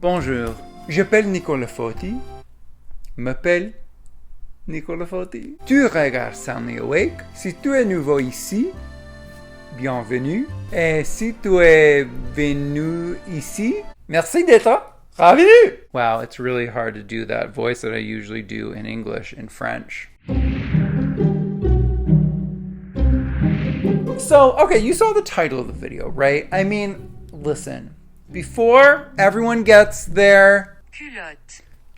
Bonjour, j'appelle Nicolas Foti. M'appelle Nicolas Foti. Tu regardes Soundly Awake. Si tu es nouveau ici, bienvenue. Et si tu es venu ici, merci d'être ravi. Wow, it's really hard to do that voice that I usually do in English and French. So, okay, you saw the title of the video, right? I mean, listen, before everyone gets their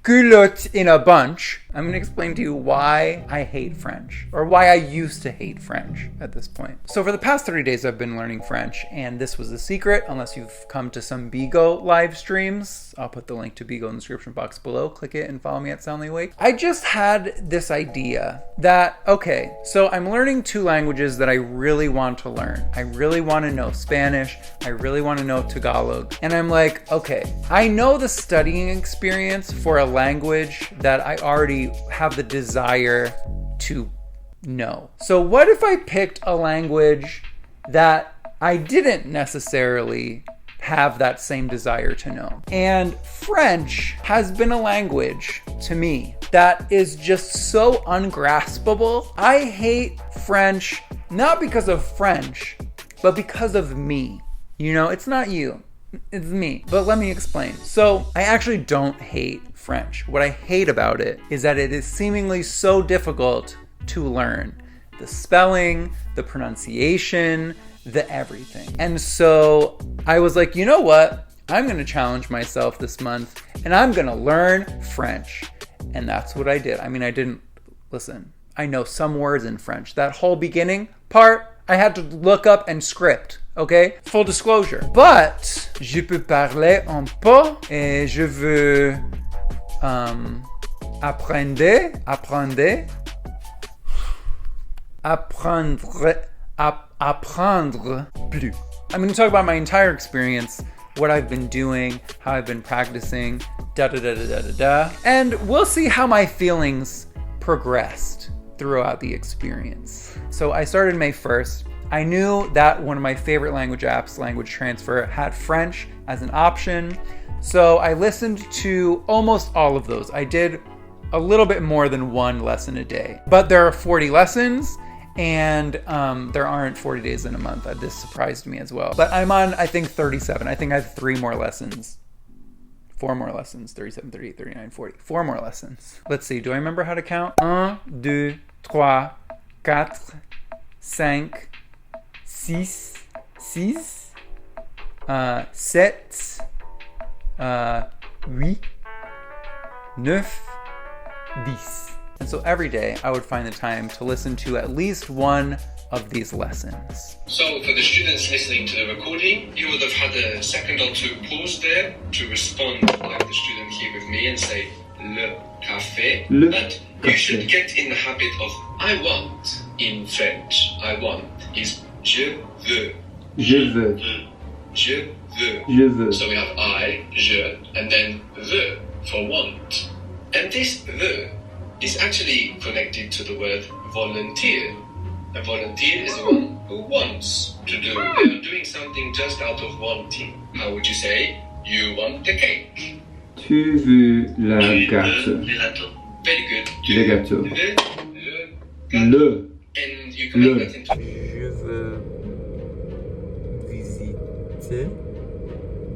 culotte in a bunch, I'm going to explain to you why I hate French, or why I used to hate French at this point. So for the past 30 days, I've been learning French, and this was a secret, unless you've come to some Bigo live streams. I'll put the link to Bigo in the description box below. Click it and follow me at Soundly Awake. I just had this idea that, okay, so I'm learning two languages that I really want to learn. I really want to know Spanish. I really want to know Tagalog. And I'm like, okay, I know the studying experience for a language that I already have the desire to know. So what if I picked a language that I didn't necessarily have that same desire to know? And French has been a language to me that is just so ungraspable. I hate French, not because of French, but because of me. You know, it's not you. It's me. But let me explain. So I actually don't hate French. What I hate about it is that it is seemingly so difficult to learn. The spelling, the pronunciation, the everything. And so I was like, you know what? I'm going to challenge myself this month and I'm going to learn French. And that's what I did. I mean, I didn't listen. I know some words in French. That whole beginning part, I had to look up and script. Okay? Full disclosure. But je peux parler un peu et je veux apprendre plus. I'm going to talk about my entire experience, what I've been doing, how I've been practicing, and we'll see how my feelings progressed throughout the experience. So I started May 1st. I knew that one of my favorite language apps, Language Transfer, had French as an option. So I listened to almost all of those. I did a little bit more than one lesson a day. But there are 40 lessons, and there aren't 40 days in a month. This surprised me as well. But I'm on, I think, 37. I think I have 3 more lessons. 4 more lessons. 37, 38, 39, 40. 4 more lessons. Let's see. Do I remember how to count? 1, 2, 3, 4, 5, 6, 7, 8, 9, 10. And so every day I would find the time to listen to at least one of these lessons. So for the students listening to the recording, you would have had a second or two pause there to respond like the student here with me and say le café. But you should get in the habit of I want in French. I want is je veux. Je veux. Je veux. Je veux. So we have I, je, and then veux for want. And this veux is actually connected to the word volunteer. A volunteer is the one who wants to do. They are doing something just out of wanting. How would you say? You want the cake. Tu veux la gâteau. Very good. Le gâteau. Le Le. And you connect that into Je veux visiter,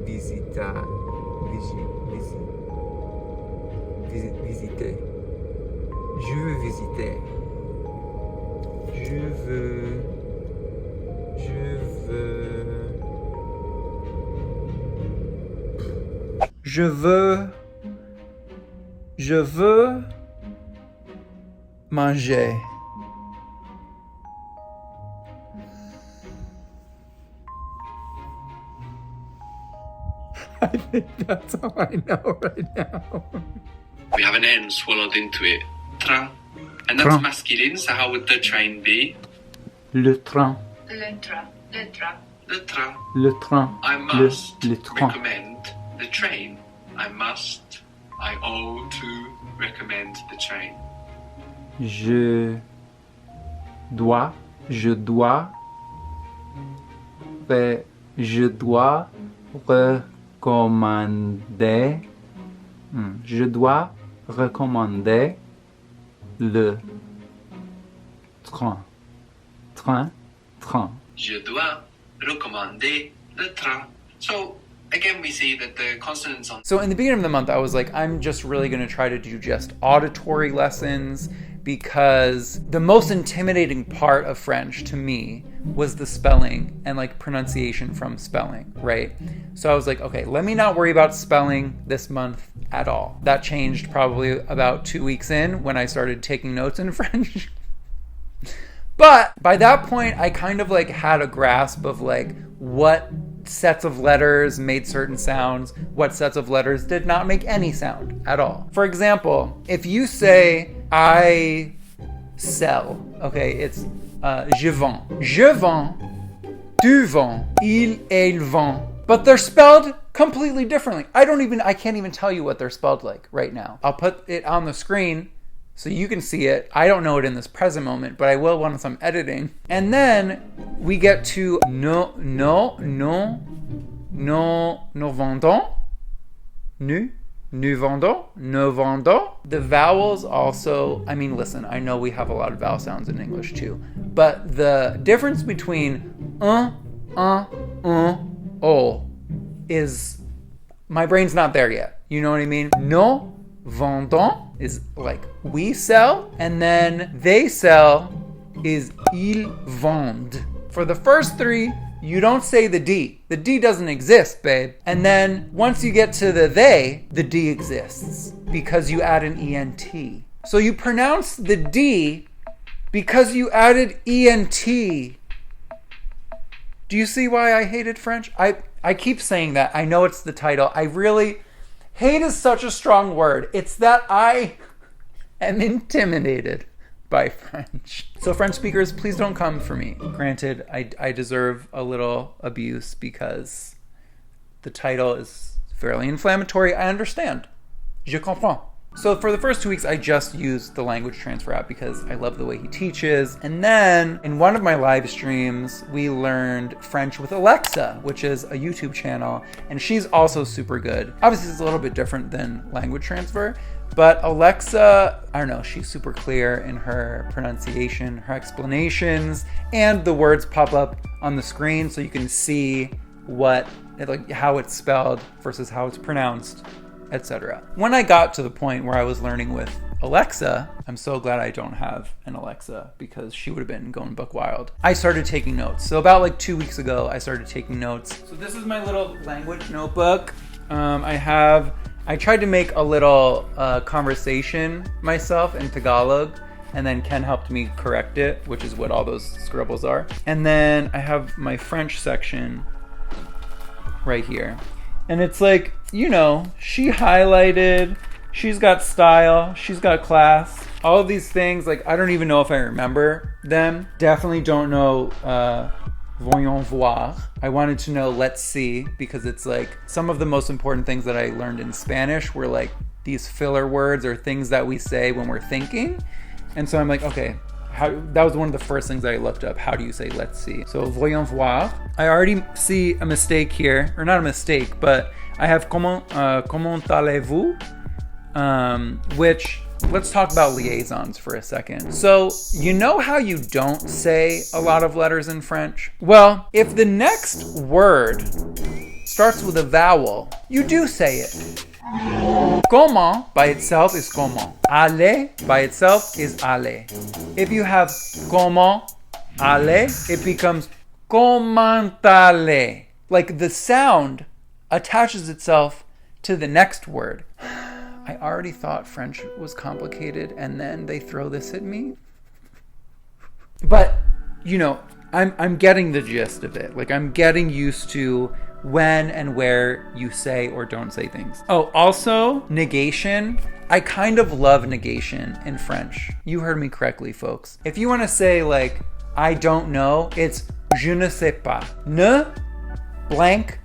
visiter. Je veux visiter. Je veux manger. I think that's all I know right now. We have an N swallowed into it. Train. And that's Train. masculine, so how would the train be? Le train. Le train. Le train. I must le train. recommend the train. I owe to recommend the train. Je dois recommander. Je dois recommander le train. Train. Je dois recommander le train. So again, we see that the consonants on. So in the beginning of the month, I was like, I'm just really going to try to do just auditory lessons because the most intimidating part of French to me was the spelling and like pronunciation from spelling, right? So I was like, okay, let me not worry about spelling this month at all. That changed probably about 2 weeks in when I started taking notes in French. But by that point, I kind of like had a grasp of like what sets of letters made certain sounds, what sets of letters did not make any sound at all. For example, if you say I sell, okay, it's je vends. Je vends, tu vends, elle vend. But they're spelled completely differently. I can't even tell you what they're spelled like right now. I'll put it on the screen so you can see it. I don't know it in this present moment, but I will once I'm editing. And then we get to nous vendons. Nous vendons. The vowels also, I mean, listen, I know we have a lot of vowel sounds in English too, but the difference between o is, my brain's not there yet. You know what I mean? Nous vendons is like we sell, and then they sell is ils vendent. For the first three, you don't say the D. The D doesn't exist, babe. And then once you get to the they, the D exists because you add an ENT. So you pronounce the D because you added ENT. Do you see why I hated French? I keep saying that. I know it's the title. Hate is such a strong word. It's that I am intimidated by French. So French speakers, please don't come for me. Granted, I deserve a little abuse because the title is fairly inflammatory. I understand. Je comprends. So for the first 2 weeks, I just used the language transfer app because I love the way he teaches. And then in one of my live streams, we learned French with Alexa, which is a YouTube channel. And she's also super good. Obviously, it's a little bit different than language transfer. But Alexa, I don't know, she's super clear in her pronunciation, her explanations, and the words pop up on the screen so you can see how it's spelled versus how it's pronounced, etc. When I got to the point where I was learning with Alexa, I'm so glad I don't have an Alexa because she would have been going buck wild. I started taking notes. So about like 2 weeks ago, I started taking notes. So this is my little language notebook. I tried to make a little conversation myself in Tagalog, and then Ken helped me correct it, which is what all those scribbles are. And then I have my French section right here. And it's like, you know, she highlighted, she's got style, she's got class, all of these things. Like, I don't even know if I remember them. Definitely don't know voyons voir. I wanted to know let's see, because it's like some of the most important things that I learned in Spanish were like these filler words or things that we say when we're thinking. And so I'm like, okay, that was one of the first things I looked up. How do you say let's see? So voyons voir. I already see a mistake here, or not a mistake, but I have comment allez-vous, which, let's talk about liaisons for a second. So you know how you don't say a lot of letters in French? Well, if the next word starts with a vowel, you do say it. Comment by itself is comment. Aller by itself is aller. If you have comment aller, it becomes comment aller. Like the sound attaches itself to the next word. I already thought French was complicated, and then they throw this at me. But, you know, I'm getting the gist of it. Like, I'm getting used to when and where you say or don't say things. Oh, also, negation. I kind of love negation in French. You heard me correctly, folks. If you want to say, like, I don't know, it's je ne sais pas. Ne blank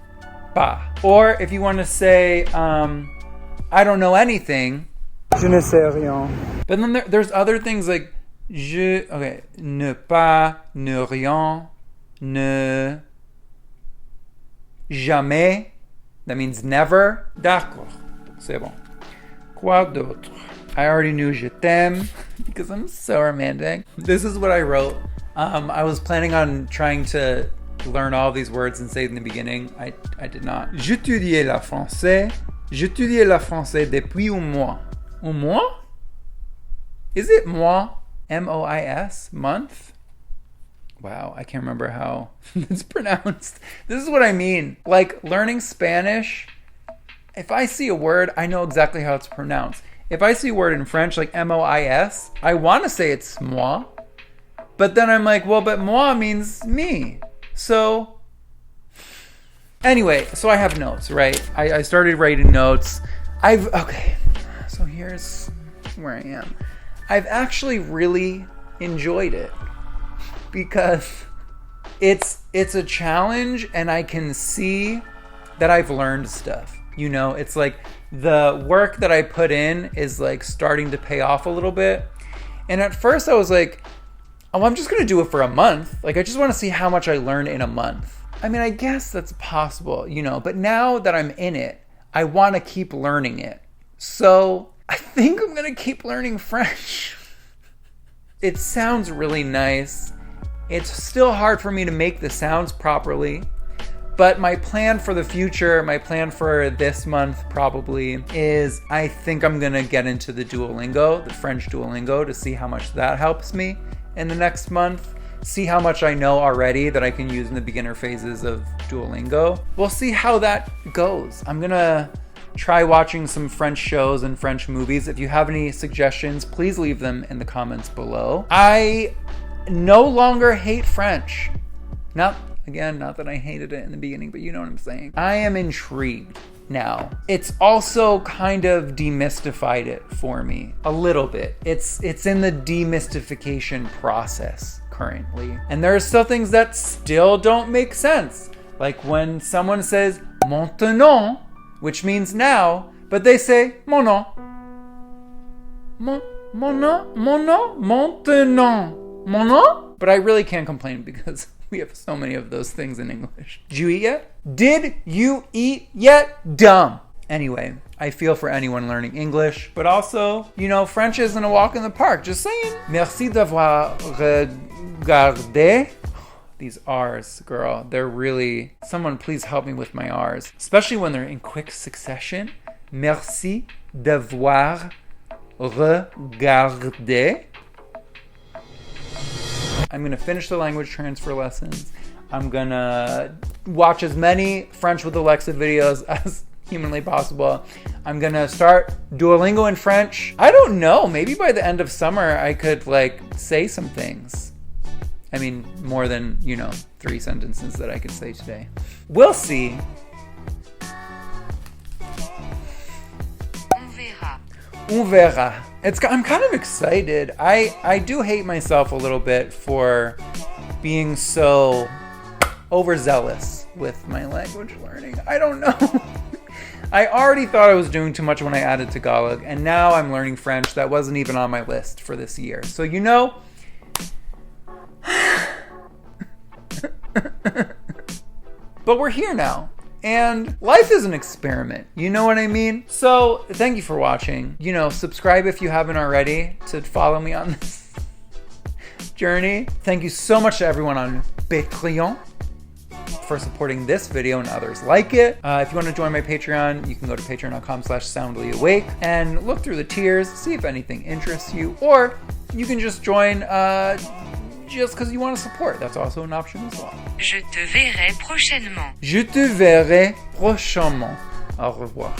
pas. Or if you want to say, I don't know anything. Je ne sais rien. But then there's other things like ne pas, ne rien, ne jamais, That means never. D'accord. C'est bon. Quoi d'autre? I already knew je t'aime because I'm so romantic. This is what I wrote. I was planning on trying to learn all these words and say it in the beginning. I did not. J'étudiais le français. J'étudiais le français depuis un mois. Un mois? Is it mois? M-O-I-S? Month? Wow, I can't remember how it's pronounced. This is what I mean. Like learning Spanish, if I see a word, I know exactly how it's pronounced. If I see a word in French like M-O-I-S, I want to say it's moi. But then I'm like, well, but moi means me. So anyway, so I have notes, right? I started writing notes. Okay, so here's where I am. I've actually really enjoyed it because it's a challenge and I can see that I've learned stuff. You know, it's like the work that I put in is like starting to pay off a little bit. And at first I was like, oh, I'm just going to do it for a month. Like, I just want to see how much I learn in a month. I mean, I guess that's possible, you know, but now that I'm in it, I want to keep learning it. So I think I'm going to keep learning French. It sounds really nice. It's still hard for me to make the sounds properly. But my plan for the future, my plan for this month probably is I think I'm going to get into the Duolingo, the French Duolingo, to see how much that helps me in the next month. See how much I know already that I can use in the beginner phases of Duolingo. We'll see how that goes. I'm going to try watching some French shows and French movies. If you have any suggestions, please leave them in the comments below. I no longer hate French. Not that I hated it in the beginning, but you know what I'm saying. I am intrigued now. It's also kind of demystified it for me a little bit. It's in the demystification process currently. And there are still things that still don't make sense. Like when someone says maintenant, which means now, but they say mon nom. Mon nom, maintenant. Mon nom? But I really can't complain because we have so many of those things in English. Did you eat yet? Did you eat yet? Dumb. Anyway, I feel for anyone learning English, but also, you know, French isn't a walk in the park. Just saying. Merci d'avoir regardé. These R's, girl, they're really... Someone please help me with my R's, especially when they're in quick succession. Merci d'avoir regardé. I'm going to finish the language transfer lessons. I'm going to watch as many French with Alexa videos as humanly possible. I'm going to start Duolingo in French. I don't know. Maybe by the end of summer, I could like say some things. I mean, more than, 3 sentences that I could say today. We'll see. On verra. I'm kind of excited. I do hate myself a little bit for being so overzealous with my language learning. I don't know. I already thought I was doing too much when I added Tagalog, and now I'm learning French that wasn't even on my list for this year. So but we're here now. And life is an experiment, you know what I mean? So, thank you for watching. Subscribe if you haven't already to follow me on this journey. Thank you so much to everyone on Patreon for supporting this video and others like it. If you want to join my Patreon, you can go to patreon.com/soundlyawake and look through the tiers, see if anything interests you, or you can just join just because you want to support. That's also an option as well. Je te verrai prochainement. Je te verrai prochainement. Au revoir.